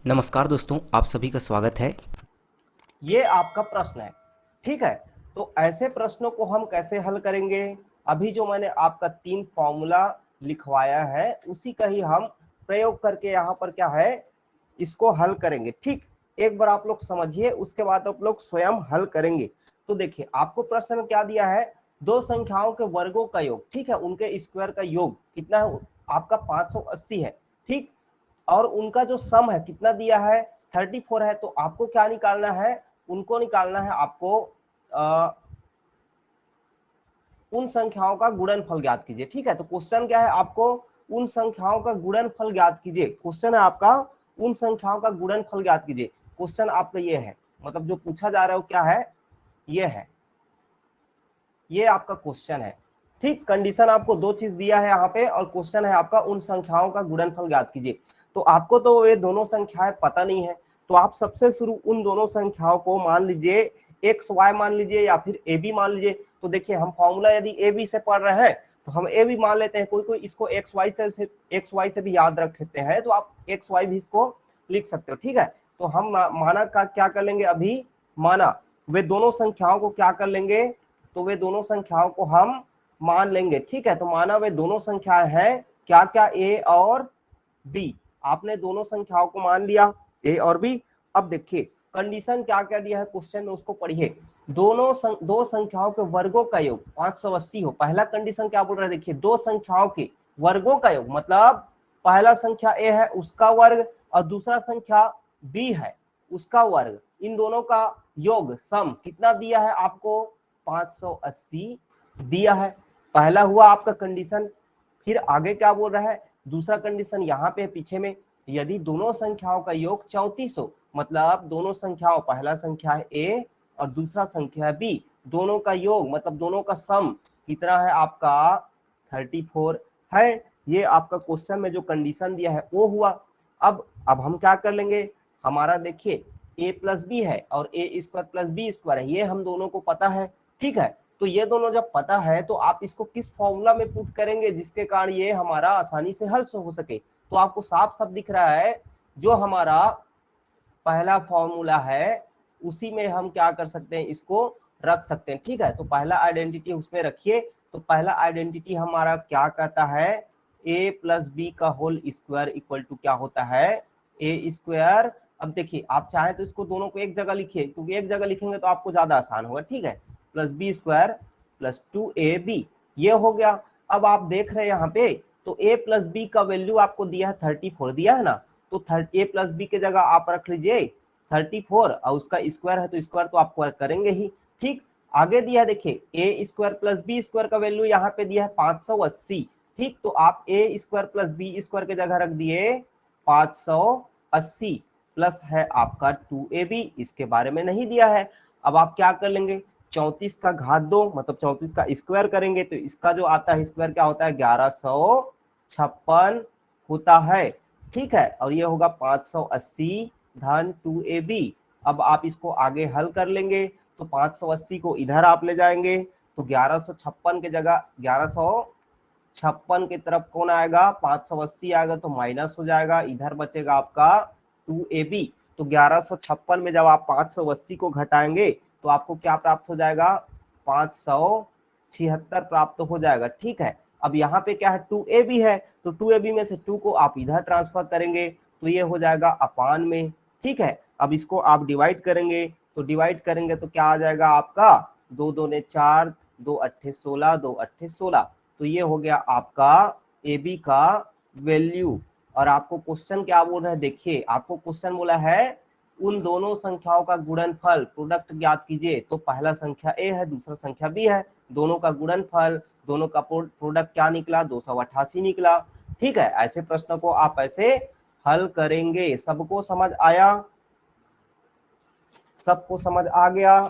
नमस्कार दोस्तों, आप सभी का स्वागत है। ये आपका प्रश्न है। ठीक है, तो ऐसे प्रश्नों को हम कैसे हल करेंगे? अभी जो मैंने आपका 3 फॉर्मूला लिखवाया है उसी का ही हम प्रयोग करके यहाँ पर क्या है इसको हल करेंगे। ठीक, एक बार आप लोग समझिए, उसके बाद आप लोग स्वयं हल करेंगे। तो देखिए आपको प्रश्न में क्या दिया है, दो संख्याओं के वर्गों का योग, ठीक है, उनके स्क्वायर का योग कितना है आपका 580 है। ठीक, और उनका जो सम है कितना दिया है 34 है। तो आपको क्या निकालना है, उनको निकालना है आपको उन संख्याओं का गुणनफल ज्ञात कीजिए। ठीक है, तो क्वेश्चन क्या है, आपको उन संख्याओं का गुणनफल ज्ञात कीजिए। क्वेश्चन है आपका उन संख्याओं का गुणनफल ज्ञात कीजिए। क्वेश्चन आपका ये है, मतलब जो पूछा जा रहा है वो क्या है, ये है, ये आपका क्वेश्चन है। ठीक, कंडीशन आपको दो चीज दिया है यहाँ पे और क्वेश्चन है आपका उन संख्याओं का गुणनफल ज्ञात कीजिए। तो आपको तो ये दोनों संख्याएं पता नहीं है, तो आप सबसे शुरू उन दोनों संख्याओं को मान लीजिए एक्स वाई मान लीजिए या फिर ए बी मान लीजिए। तो देखिए हम फॉर्मूला यदि ए बी से पढ़ रहे हैं तो हम ए बी मान लेते हैं, कोई कोई इसको एक्स वाई से भी याद रख लेते हैं, तो आप एक्स वाई भी इसको लिख सकते हो। ठीक है, तो हम माना का क्या कर लेंगे, अभी माना वे दोनों संख्याओं को क्या कर लेंगे, तो वे दोनों संख्याओं को हम मान लेंगे। ठीक है, तो माना वे दोनों संख्याएं हैं क्या क्या, ए और बी। आपने दोनों संख्याओं को मान लिया ए और बी। अब देखिए कंडीशन क्या क्या दिया है क्वेश्चन में, उसको पढ़िए। दो संख्याओं के वर्गों का योग 580 हो। पहला कंडीशन क्या बोल रहा है, देखिए दो संख्याओं के वर्गों का योग, मतलब पहला संख्या ए है उसका वर्ग और दूसरा संख्या बी है उसका वर्ग, इन दोनों का योग सम कितना दिया है आपको 580 दिया है। पहला हुआ आपका कंडीशन। फिर आगे क्या बोल रहा है, दूसरा कंडीशन यहाँ पे पीछे में, यदि दोनों संख्याओं का योग 34 हो, मतलब दोनों संख्याओं, पहला संख्या है ए और दूसरा संख्या है बी, दोनों का योग मतलब दोनों का सम कितना है आपका 34 है। ये आपका क्वेश्चन में जो कंडीशन दिया है वो हुआ। अब हम क्या कर लेंगे, हमारा देखिए ए प्लस बी है और ए स्क्वायर प्लस बी स्क्वायर है, ये हम दोनों को पता है। ठीक है, तो ये दोनों जब पता है तो आप इसको किस फॉर्मूला में पुट करेंगे जिसके कारण ये हमारा आसानी से हल हो सके। तो आपको साफ साफ दिख रहा है जो हमारा पहला फॉर्मूला है उसी में हम क्या कर सकते हैं, इसको रख सकते हैं। ठीक है, तो पहला आइडेंटिटी उसमें रखिए। तो पहला आइडेंटिटी हमारा क्या कहता है, ए प्लस बी का होल स्क्वायर इक्वल टू क्या होता है, ए स्क्वायर। अब देखिए आप चाहे तो इसको दोनों को एक जगह लिखिए, क्योंकि एक जगह लिखेंगे तो आपको ज्यादा आसान होगा। ठीक है, plus B square plus 2ab, ये हो गया। अब आप देख रहे हैं यहाँ पे, तो a प्लस बी का वैल्यू आपको दिया है 34 दिया है ना, तो a प्लस बी के जगह आप रख लीजिए 34 और उसका स्क्वायर है तो स्क्वायर तो आप करेंगे ही। ठीक, आगे दिया देखिए ए स्क्वायर प्लस बी स्क्वायर का वैल्यू यहाँ पे दिया है 580। ठीक, तो आप ए स्क्वायर प्लस बी स्क्वायर के जगह रख दिए 580 प्लस है आपका 2ab, इसके बारे में नहीं दिया है। अब आप क्या कर लेंगे, 34 का घात 2 मतलब 34 का स्क्वायर करेंगे तो इसका जो आता है स्क्वायर क्या होता है 1156 होता है। ठीक है, और ये होगा 580 धन 2ab। अब आप इसको आगे हल कर लेंगे तो 580 को इधर आप ले जाएंगे तो 1156 के जगह 1156 की तरफ कौन आएगा, 580 आएगा तो माइनस हो जाएगा, इधर बचेगा आपका 2ab। तो 1156 में जब आप 580 को घटाएंगे तो आपको क्या प्राप्त हो जाएगा, 576 प्राप्त हो जाएगा। ठीक है, अब यहाँ पे क्या है 2ab है, तो 2ab में से 2 को आप इधर ट्रांसफर करेंगे तो ये हो जाएगा अपान में। ठीक है, अब इसको आप डिवाइड करेंगे तो डिवाइड करेंगे तो क्या आ जाएगा आपका, 2 2 ने 4, 2 8 16, 2 8 16, तो ये हो गया आपका ए बी का वैल्यू। और आपको क्वेश्चन क्या बोल रहा है, देखिए आपको क्वेश्चन बोला है उन दोनों संख्याओं का गुणनफल प्रोडक्ट ज्ञात कीजिए। तो पहला संख्या ए है दूसरा संख्या बी है, दोनों का गुणनफल, दोनों का प्रोडक्ट क्या निकला 288 निकला। ठीक है, ऐसे प्रश्नों को आप ऐसे हल करेंगे। सबको समझ आया, सबको समझ आ गया?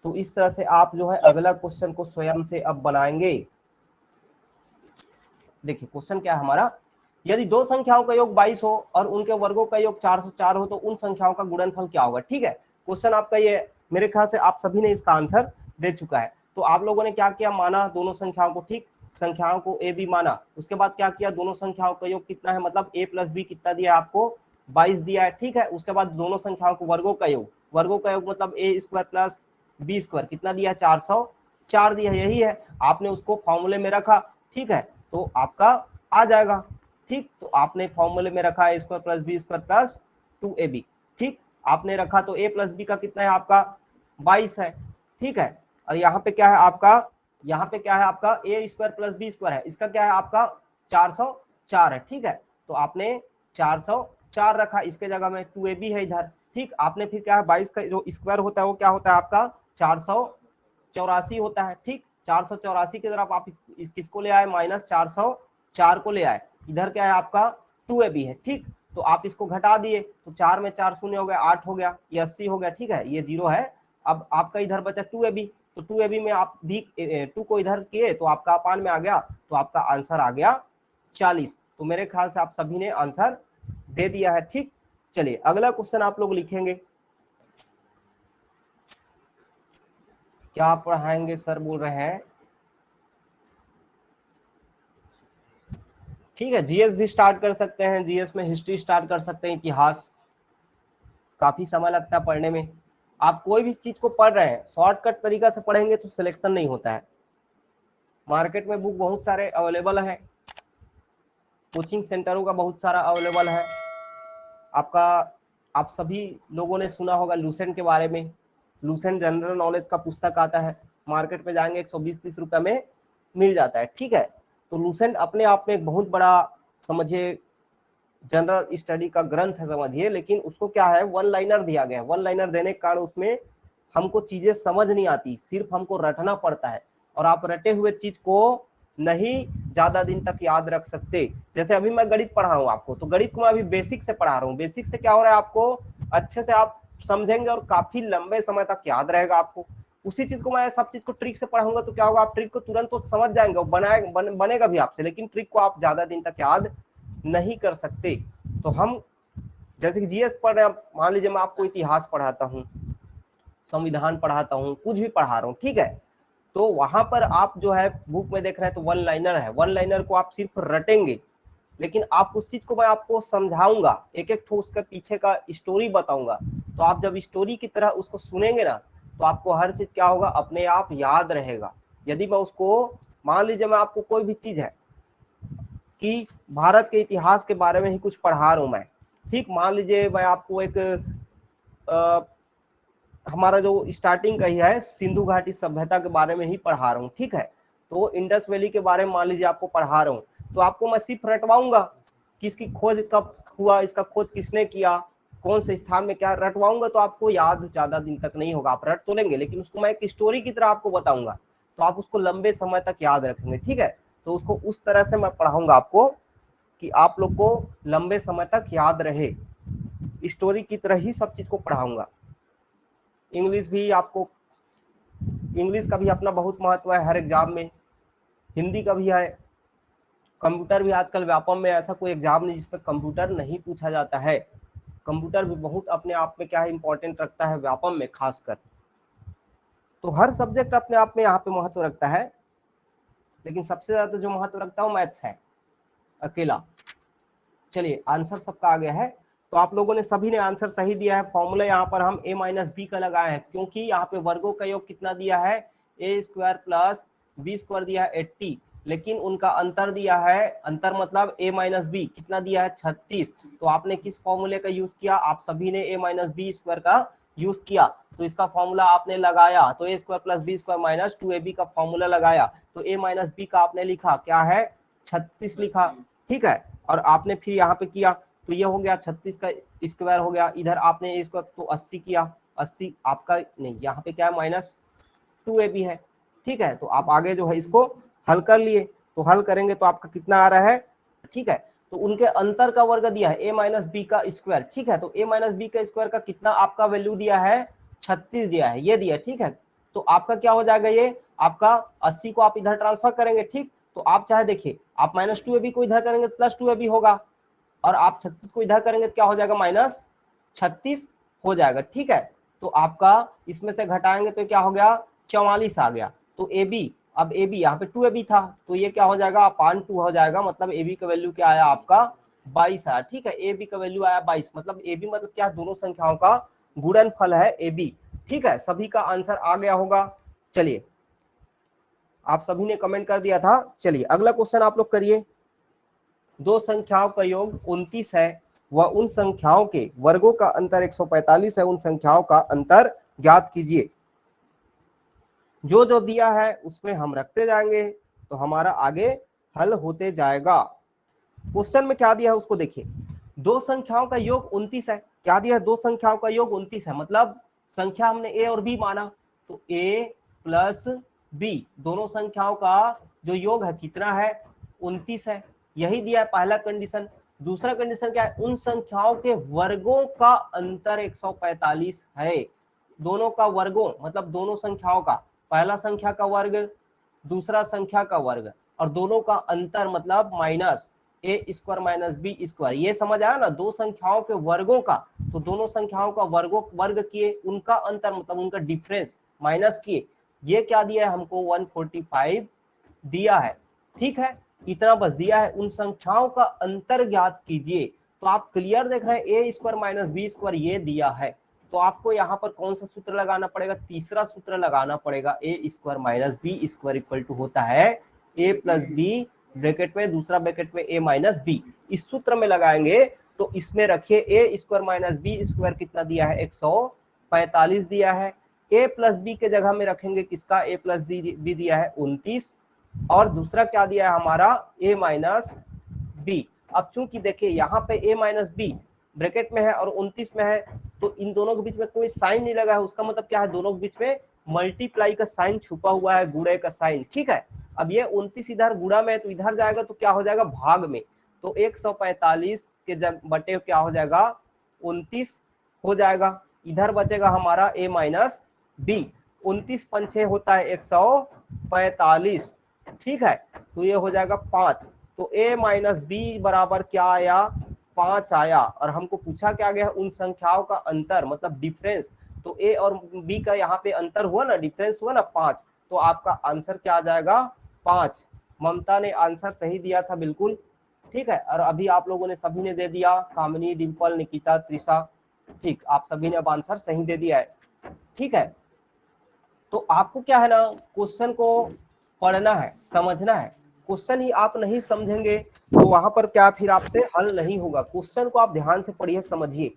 तो इस तरह से आप जो है अगला क्वेश्चन को स्वयं से अब बनाएंगे। देखिए क्वेश्चन क्या है हमारा, यदि दो संख्याओं का योग 22 हो और उनके वर्गों का योग 404 हो तो उन संख्याओं का गुणनफल क्या होगा। ठीक है, क्वेश्चन आपका ये, मेरे ख्याल से आप सभी ने इसका आंसर दे चुका है। तो आप लोगों ने क्या किया, माना दोनों संख्याओं को। ठीक, संख्याओं को ए बी माना। उसके बाद क्या किया, दोनों संख्याओं का योग कितना है, मतलब a प्लस बी कितना दिया है आपको, 22 दिया है, ठीक है। उसके बाद दोनों संख्याओं को वर्गों का योग, वर्गों का योग मतलब a square plus B square कितना दिया है, 404 दिया है, यही है। आपने उसको फॉर्मूले में रखा, ठीक है, तो आपका आ जाएगा, ठीक। तो आपने फॉर्मूले में रखा a square plus B square plus 2ab, ठीक, आपने रखा तो a प्लस बी का कितना है आपका 22 है, ठीक है। और यहाँ पे क्या है आपका, यहाँ पे क्या है आपका a square plus B square है, इसका क्या है आपका 404 है, ठीक है। तो आपने 404 रखा, इसके जगह में 2ab है इधर, ठीक। आपने फिर क्या है 22 का जो स्क्वायर होता है वो क्या होता है आपका 484 होता है, ठीक। 484 की तरफ आप किसको ले आए, -404 को ले आए, इधर क्या है आपका 2ab है, ठीक। तो आप इसको घटा दिए तो 4 में 4 शून्य हो गया, 8 हो गया, ये 80 हो गया, ठीक है, ये 0 है। अब आपका इधर बचा 2ab, तो 2ab में आप भी 2 को इधर किए तो आपका अपान में आ गया, तो आपका आंसर आ गया 40। तो मेरे ख्याल से आप सभी ने आंसर दे दिया है, ठीक। चलिए अगला क्वेश्चन आप लोग लिखेंगे, क्या पढ़ाएंगे सर बोल रहे हैं, ठीक है। जीएस भी स्टार्ट कर सकते हैं, जीएस में हिस्ट्री स्टार्ट कर सकते हैं, इतिहास, काफी समय लगता है पढ़ने में। आप कोई भी चीज को पढ़ रहे हैं शॉर्टकट तरीका से पढ़ेंगे तो सिलेक्शन नहीं होता है। मार्केट में बुक बहुत सारे अवेलेबल हैं, कोचिंग सेंटरों का बहुत सारा अवेलेबल है आपका। आप सभी लोगों ने सुना होगा लूसेंट के बारे में, लूसेंट जनरल नॉलेज का पुस्तक आता है, मार्केट में जाएंगे 120-30 रुपए में मिल जाता है, ठीक है। तो लूसेंट अपने आप में एक बहुत बड़ा समझिए जनरल स्टडी का ग्रंथ है समझिए, लेकिन उसको क्या है वन लाइनर दिया गया है। वन लाइनर देने के कारण उसमें हमको चीजें समझ नहीं आती, सिर्फ हमको रटना पड़ता है, और आप रटे हुए चीज को नहीं ज्यादा दिन तक याद रख सकते। जैसे अभी मैं गणित पढ़ा हूँ आपको, तो गणित को मैं अभी बेसिक से पढ़ा रहा हूँ, बेसिक से क्या हो रहा है आपको अच्छे से आप समझेंगे और काफी लंबे समय तक याद रहेगा आपको। उसी चीज को मैं सब चीज को ट्रिक से पढ़ाऊंगा तो क्या होगा, आप ट्रिक को तुरंत तो समझ जाएंगे और बनेगा भी आपसे, लेकिन ट्रिक को आप ज्यादा दिन तक याद नहीं कर सकते। तो हम जैसे कि जीएस पढ़ रहे हैं, मान लीजिए मैं आपको इतिहास पढ़ाता हूँ, संविधान पढ़ाता हूँ, कुछ भी पढ़ा रहा हूँ, ठीक है, तो वहां पर आप जो है बुक में देख रहे हैं तो वन लाइनर है, वन लाइनर को आप सिर्फ रटेंगे, लेकिन आप उस चीज को मैं आपको समझाऊंगा, एक एक ठो उसके पीछे का स्टोरी बताऊंगा। तो आप जब स्टोरी की तरह उसको सुनेंगे ना, तो आपको हर चीज क्या होगा अपने आप याद रहेगा। यदि मैं उसको, मान लीजिए मैं आपको कोई भी चीज है कि भारत के इतिहास के बारे में ही कुछ पढ़ा रहा हूं मैं, ठीक, मान लीजिए मैं आपको एक हमारा जो स्टार्टिंग का ही है सिंधु घाटी सभ्यता के बारे में ही पढ़ा रहा हूँ, ठीक है। तो इंडस वैली के बारे में मान लीजिए आपको पढ़ा रहा हूँ, तो आपको मैं सिर्फ रटवाऊंगा कि इसकी खोज कब हुआ, इसका खोज किसने किया, कौन से स्थान में, क्या रटवाऊंगा, तो आपको याद ज्यादा दिन तक नहीं होगा। आप रट तो लेंगे, लेकिन उसको मैं एक स्टोरी की तरह आपको बताऊंगा, तो आप उसको लंबे समय तक याद रखेंगे, ठीक है। तो उसको उस तरह से मैं पढ़ाऊंगा आपको कि आप लोग को लंबे समय तक याद रहे, स्टोरी की तरह ही सब चीज को पढ़ाऊंगा। इंग्लिश भी आपको, इंग्लिश का भी अपना बहुत महत्व है हर एग्जाम में, हिंदी का भी है, कंप्यूटर भी आजकल व्यापम में ऐसा कोई एग्जाम नहीं जिसपे कंप्यूटर नहीं पूछा जाता है। कंप्यूटर भी बहुत अपने आप में क्या है इंपॉर्टेंट रखता है व्यापम में खासकर। तो हर सब्जेक्ट अपने आप में यहाँ पे महत्व रखता है, लेकिन सबसे ज्यादा जो महत्व रखता है वो मैथ्स है अकेला। चलिए आंसर सबका आ गया है, तो आप लोगों ने सभी ने आंसर सही दिया है। फॉर्मूला यहाँ पर हम a माइनस बी का लगाए हैं, क्योंकि यहाँ पे वर्गों का योग कितना दिया है, a square plus B square दिया है 80, लेकिन उनका अंतर दिया है, अंतर मतलब a माइनस बी कितना दिया है 36। तो आपने किस फॉर्मूले का यूज किया, आप सभी ने a माइनस बी स्क्वायर का यूज किया, तो इसका फॉर्मूला आपने लगाया, तो a square plus B square minus 2ab का फॉर्मूला लगाया, तो a माइनस बी का आपने लिखा क्या है 36 लिखा, ठीक है। और आपने फिर यहाँ पे किया तो ये हो गया 36 का स्क्वायर हो गया, इधर आपने ए स्क्वायर तो 80 किया, 80 आपका नहीं, यहाँ पे क्या है -2ab है, ठीक है। तो आप आगे जो है इसको हल कर लिए, तो हल करेंगे तो आपका कितना आ रहा है, ठीक है। तो उनके अंतर का वर्ग दिया है a माइनस बी का स्क्वायर, ठीक है। तो a माइनस बी का स्क्वायर का कितना आपका वैल्यू दिया है 36 दिया है, ये दिया, ठीक है। तो आपका क्या हो जाएगा, ये आपका 80 को आप इधर ट्रांसफर करेंगे, ठीक। तो आप चाहे देखिए, आप -2ab को इधर करेंगे तो +2ab होगा, और आप 36 को इधर करेंगे तो क्या हो जाएगा -36 हो जाएगा, ठीक है। तो आपका इसमें से घटाएंगे तो क्या हो गया 44 आ गया। तो AB अब ए बी, यहाँ पे 2ab था तो ये क्या हो जाएगा अपान 2 हो जाएगा, मतलब ए बी का वैल्यू क्या आया आपका 22 आया। ठीक है, ए बी का वैल्यू आया 22, मतलब ए बी मतलब क्या, दोनों संख्याओं का गुणनफल है ए बी। ठीक है, सभी का आंसर आ गया होगा। चलिए, आप सभी ने कमेंट कर दिया था। चलिए अगला क्वेश्चन आप लोग करिए। दो संख्याओं का योग 29 है व उन संख्याओं के वर्गों का अंतर 145 है, उन संख्याओं का अंतर ज्ञात कीजिए। जो जो दिया है उसमें हम रखते जाएंगे तो हमारा आगे हल होते जाएगा। क्वेश्चन में क्या दिया है उसको देखिए। दो संख्याओं का योग 29 है। क्या दिया है, दो संख्याओं का योग 29 है, मतलब संख्या हमने ए और बी माना, तो ए प्लस बी दोनों संख्याओं का जो योग है कितना है 29 है, यही दिया है पहला कंडीशन। दूसरा कंडीशन क्या है, उन संख्याओं के वर्गों का अंतर 145 है। दोनों का वर्गों मतलब दोनों संख्याओं का, पहला संख्या का वर्ग दूसरा संख्या का वर्ग, और दोनों का अंतर मतलब माइनस ए स्क्वायर माइनस बी स्क्वायर। ये समझ आया ना, दो संख्याओं के वर्गों का, तो दोनों संख्याओं का वर्ग किए, उनका अंतर मतलब उनका डिफरेंस माइनस किए। ये क्या दिया है हमको 145 दिया है। ठीक है, इतना बस दिया है। उन संख्याओं का अंतर ज्ञात कीजिए। तो आप क्लियर देख रहे हैं, ए स्क्वायर माइनस बी स्क्वायर ये दिया है, तो आपको यहाँ पर कौन सा सूत्र लगाना पड़ेगा, तीसरा सूत्र लगाना पड़ेगा। A square minus B square equal to होता है ए प्लस बी ब्रैकेट में दूसरा ब्रैकेट में ए माइनस बी। इस सूत्र में लगाएंगे तो इसमें रखिए ए स्क्वायर माइनस बी स्क्वायर कितना दिया है 145 दिया है। ए प्लस बी के जगह में रखेंगे किसका, ए प्लस बी दिया है 29, और दूसरा क्या दिया है हमारा a माइनस बी। अब चूंकि देखिए यहाँ पे a माइनस बी ब्रैकेट में है और 29 में है, तो इन दोनों के बीच में कोई साइन नहीं लगा है, उसका मतलब क्या है, दोनों के बीच में मल्टीप्लाई का साइन छुपा हुआ है, गुणे का साइन। ठीक है, अब ये 29 इधर गुणा में है तो इधर जाएगा तो क्या हो जाएगा भाग में, तो 145 के जग बटे क्या हो जाएगा 29 हो जाएगा। इधर बचेगा हमारा a माइनस बी, 29 पंचे होता है 145। ठीक है, तो ये हो जाएगा 5, तो a माइनस बी बराबर क्या आया 5 आया। और हमको पूछा क्या गया उन संख्याओं का अंतर मतलब डिफरेंस, तो a और b का यहाँ पे अंतर हुआ ना, डिफरेंस हुआ ना 5, तो आपका आंसर क्या आ जाएगा 5। ममता ने आंसर सही दिया था बिल्कुल। ठीक है, और अभी आप लोगों ने सभी ने दे दिया, कामिनी, डिम्पल, निकिता, त्रिषा, ठीक, आप सभी ने अब आंसर सही दे दिया है। ठीक है, तो आपको क्या है ना, क्वेश्चन को पढ़ना है, समझना है। क्वेश्चन ही आप नहीं समझेंगे तो वहां पर क्या फिर आपसे हल नहीं होगा। क्वेश्चन को आप ध्यान से पढ़िए, समझिए,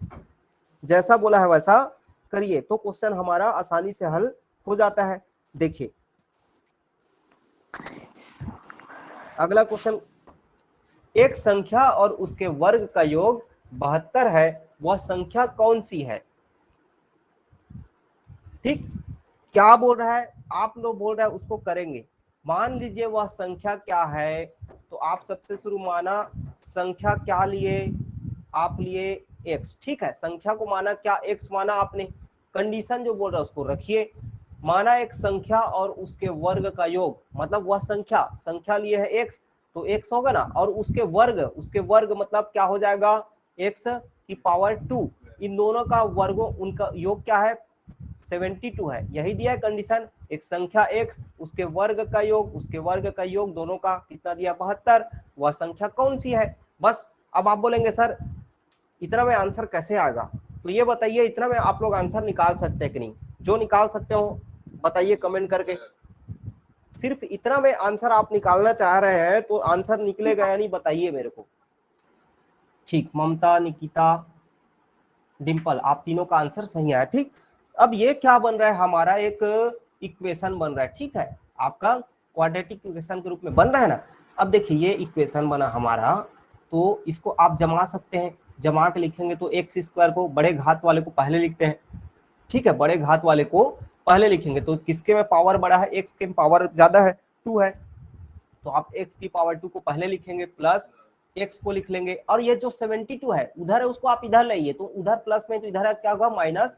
जैसा बोला है वैसा करिए, तो क्वेश्चन हमारा आसानी से हल हो जाता है। देखिए अगला क्वेश्चन, एक संख्या और उसके वर्ग का योग 72 है, वह संख्या कौन सी है। ठीक, क्या बोल रहा है, आप लोग बोल रहे हैं उसको करेंगे। मान लीजिए वह संख्या क्या है, तो आप सबसे शुरू माना संख्या क्या लिए, आप लिए x। ठीक है, संख्या को माना क्या, x माना आपने, कंडीशन जो बोल रहा है उसको रखिए। माना एक संख्या और उसके वर्ग का योग, मतलब वह संख्या लिए है x, तो x होगा ना, और उसके वर्ग मतलब क्या हो जाएगा x की पावर 2। इन दोनों का वर्गों उनका योग क्या है 72 है, यही दिया है कंडीशन। एक संख्या x उसके वर्ग का योग दोनों का कितना दिया 72, वह संख्या कौन सी है। बस अब आप बोलेंगे सर इतना में आंसर कैसे आएगा, तो ये बताइए इतना में आप लोग आंसर निकाल सकते हैं कि नहीं, जो निकाल सकते हो बताइए कमेंट करके। सिर्फ इतना में आंसर आप निकालना चाह रहे हैं तो आंसर निकलेगा या नहीं बताइए मेरे को। ठीक, ममता, निकिता, डिम्पल, आप तीनों का आंसर सही आया। ठीक, अब ये क्या बन रहा है हमारा एक इक्वेशन बन रहा है। ठीक है, आपका क्वाड्रेटिक इक्वेशन के रूप में बन रहा है ना। अब देखिए ये इक्वेशन बना हमारा, तो इसको आप जमा सकते हैं, जमा के लिखेंगे तो एक्स स्क्वायर को बड़े घात वाले को पहले लिखते हैं। ठीक है, बड़े घात वाले को पहले लिखेंगे, तो किसके में पावर बड़ा है, एक्स के पावर ज्यादा है 2 है, तो आप x की पावर 2 को पहले लिखेंगे, प्लस x को लिख लेंगे, और ये जो 72 है उधर है उसको आप इधर लाइए, तो उधर प्लस में तो इधर क्या होगा माइनस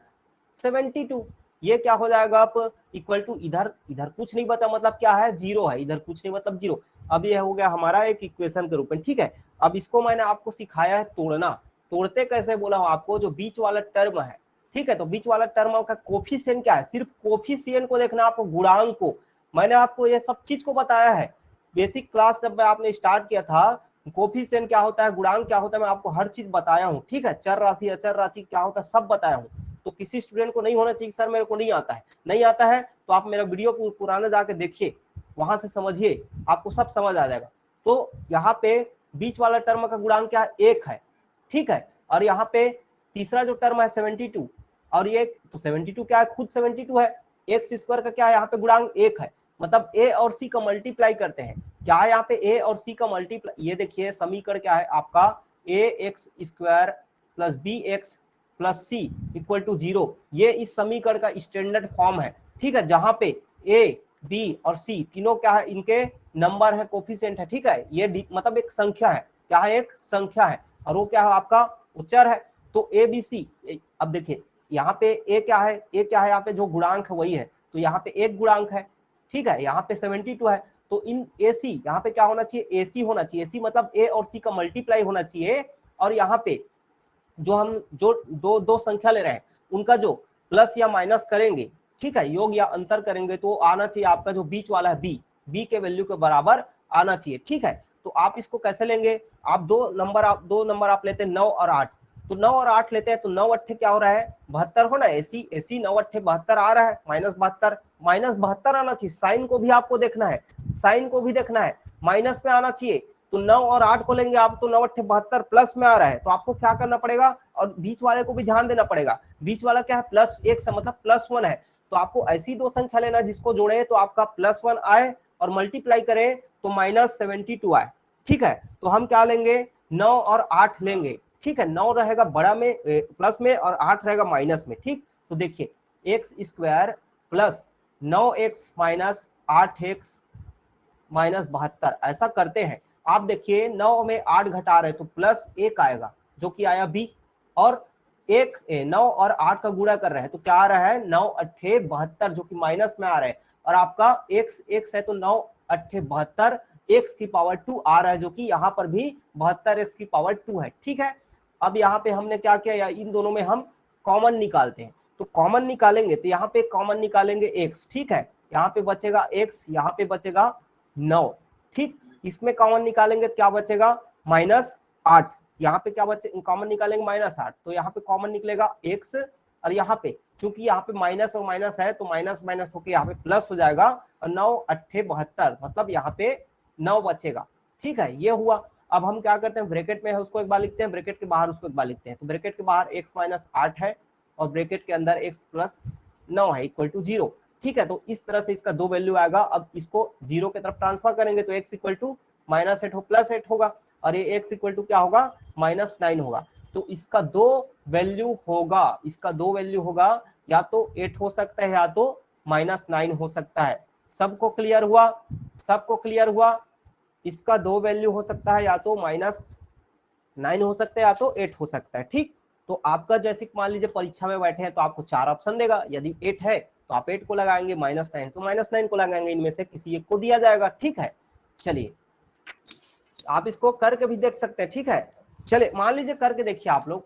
72। ये क्या हो जाएगा आप इक्वल टू, इधर कुछ नहीं बचा मतलब क्या है जीरो है, इधर कुछ नहीं मतलब जीरो। अब ये हो गया हमारा एक इक्वेशन के रूप में। ठीक है, अब इसको मैंने आपको सिखाया है तोड़ना, तोड़ते कैसे बोला हूं आपको, जो बीच वाला टर्म है। ठीक है, तो बीच वाला टर्म का कोफिशिएंट क्या है, सिर्फ कोफिशिएंट को देखना आपको, गुणांक को, मैंने आपको ये सब चीज को बताया है। बेसिक क्लास जब आपने स्टार्ट किया था, कोफिशिएंट क्या होता है, गुणांक क्या होता है, मैं आपको हर चीज बताया हूँ, ठीक है। चर राशि अचर राशि क्या होता है सब बताया हूँ। तो किसी स्टूडेंट को नहीं होना चाहिए सर मेरे को नहीं आता है, नहीं आता है तो आप मेरा वीडियो पुराना जाके देखिए, वहां से समझिए, आपको सब समझ आ जाएगा। तो यहाँ पे बीच वाला टर्म का गुणांक क्या है, 1 है, ठीक है। और यहाँ पे तीसरा जो टर्म है 72, और ये तो 72 क्या है, खुद 72 है। एक्स स्क्वायर का क्या है यहाँ पे गुणांक 1 है, मतलब ए और सी का मल्टीप्लाई करते हैं। क्या है यहाँ पे ए और सी का मल्टीप्लाई, ये देखिए समीकरण क्या है आपका, a x square plus b x plus c equal to 0। ये इस समीकरण का स्टैंडर्ड फॉर्म है, ठीक है, जहां पे ए बी और सी तीनों क्या है, इनके नंबर है, कोफिशिएंट है, ठीक है। ये मतलब एक संख्या है, क्या है, एक संख्या है, और वो क्या है आपका उच्चर है। तो ए बी सी, अब देखिए यहाँ पे ए क्या है, ए क्या है यहाँ पे जो गुणांक है वही है, तो यहाँ पे एक गुणांक है, ठीक है। यहाँ पे 72 है, तो इन ए सी यहाँ पे क्या होना चाहिए, ए सी होना चाहिए। ए सी मतलब ए और सी का मल्टीप्लाई होना चाहिए, और यहाँ पे जो हम जो दो दो संख्या ले रहे हैं उनका जो प्लस या माइनस करेंगे, ठीक है, योग या अंतर करेंगे, तो आना चाहिए आपका जो बीच वाला है बी, बी के वैल्यू के बराबर आना चाहिए, ठीक है। तो आप इसको कैसे लेंगे, आप दो नंबर आप लेते हैं 9 और 8, तो 9 और 8 लेते हैं, तो 9 अट्ठे क्या हो रहा है, 72 हो ना, एसी एसी 9 अट्ठे 72 आ रहा है, -72 आना चाहिए। साइन को भी आपको देखना है, साइन को भी देखना है, माइनस में आना चाहिए। तो 9 और 8 को लेंगे आप, तो 9 अट्ठे 72 प्लस में आ रहा है, तो आपको क्या करना पड़ेगा, और बीच वाले को भी ध्यान देना पड़ेगा, बीच वाला क्या है +1 से मतलब +1 है। तो आपको ऐसी दो संख्या लेना जिसको जोड़े तो आपका +1 आए और मल्टीप्लाई करें तो -72 आए, ठीक है। तो हम क्या लेंगे, 9 और 8 लेंगे, ठीक है। 9 रहेगा बड़ा में प्लस में और 8 रहेगा माइनस में, ठीक। तो देखिए x square plus 9x minus 8x minus 72, ऐसा करते हैं। आप देखिए 9 में 8 घटा रहे तो +1 आएगा जो कि आया b, और 9 और 8 का गुणा कर रहे हैं तो क्या आ रहा है, 9 अट्ठे 72 जो कि माइनस में आ रहा है, और आपका x है तो 9 अट्ठे 72 x की पावर 2 आ रहा है, जो कि यहाँ पर भी 72 x की पावर 2 है, ठीक है। अब यहाँ पे हमने क्या किया, इन दोनों में हम कॉमन निकालते हैं, तो कॉमन निकालेंगे तो यहाँ पे कॉमन निकालेंगे x, ठीक है। यहाँ पे बचेगा x, यहाँ पे बचेगा 9, ठीक। इसमें कॉमन निकालेंगे तो क्या बचेगा, -8, यहाँ पे क्या बचे, कॉमन निकालेंगे -8, तो यहाँ पे कॉमन निकलेगा x, और यहाँ पे चूंकि यहाँ पे माइनस और माइनस है तो माइनस माइनस होके यहाँ पे प्लस हो जाएगा, और 9 अट्ठे 72 मतलब यहाँ पे 9 बचेगा, ठीक है। ये हुआ। अब हम क्या करते हैं, ब्रैकेट में है उसको एक बार लिखते हैं, ब्रैकेट के बाहर उसको एक बार लिखते हैं। तो ब्रैकेट के बाहर x माइनस 8 है और ब्रैकेट के अंदर x प्लस 9 है इक्वल टू 0, ठीक है। तो इस तरह से इसका दो वैल्यू आएगा। अब इसको 0 की तरफ ट्रांसफर करेंगे तो x इक्वल टू -8 हो +8 होगा, और ये x इक्वल टू क्या होगा, -9 होगा। तो इसका दो वैल्यू होगा, इसका दो वैल्यू होगा, या तो 8 हो सकता है या तो -9 हो सकता है। सबको क्लियर हुआ, सबको क्लियर हुआ। इसका दो वैल्यू हो सकता है, या तो -9 हो सकता है या तो 8 हो सकता है, ठीक। तो आपका जैसे मान लीजिए परीक्षा में बैठे हैं तो आपको 4 ऑप्शन देगा, यदि 8 है तो आप 8 को लगाएंगे, -9 तो -9 को लगाएंगे, इनमें से किसी एक को दिया जाएगा, ठीक है। चलिए आप इसको करके भी देख सकते हैं, ठीक है। चलिए मान लीजिए करके देखिए आप लोग,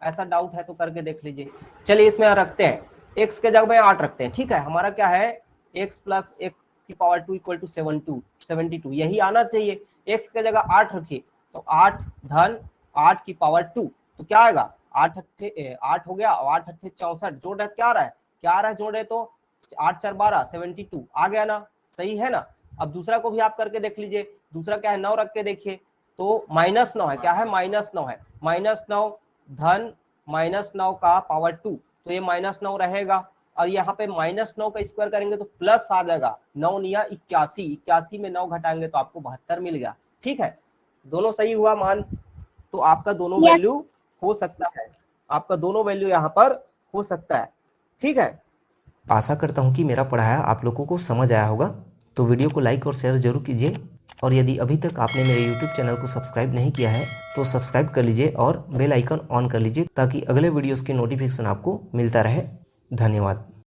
ऐसा डाउट है तो करके देख लीजिए। चलिए इसमें रखते हैं, x के जगह में 8 रखते हैं, ठीक है। हमारा क्या है, x प्लस 1 की पावर 2 इक्वल टू 72, यही आना चाहिए। x के जगह 8 रखिए तो 8 धन 8 की पावर 2, तो क्या आएगा, 8 हो गया, और 8 अट्ठे 64, जोड़ रहे क्या आ रहा है, क्या आ रहा है, जोड़े तो 8 4 12 72 आ गया ना, सही है ना। अब दूसरा को भी आप करके देख लीजिए, दूसरा क्या है, 9 रख के देखिए तो -9 है, क्या है, -9 है, -9 धन -9 का पावर 2, तो ये -9 रहेगा, और यहाँ पे -9 का स्क्वायर करेंगे तो प्लस आ जाएगा, 9 निया 81 में 9 घटाएंगे तो आपको 72 मिल गया, ठीक है। दोनों सही हुआ मान, तो आपका दोनों वैल्यू हो सकता है, आपका दोनों वैल्यू यहाँ पर हो सकता है, ठीक है। आशा करता हूँ कि मेरा पढ़ाया आप लोगों को समझ आया होगा। तो वीडियो को लाइक और शेयर जरूर कीजिए, और यदि अभी तक आपने मेरे YouTube चैनल को सब्सक्राइब नहीं किया है तो सब्सक्राइब कर लीजिए और बेल आइकन ऑन कर लीजिए, ताकि अगले वीडियोस की नोटिफिकेशन आपको मिलता रहे। धन्यवाद।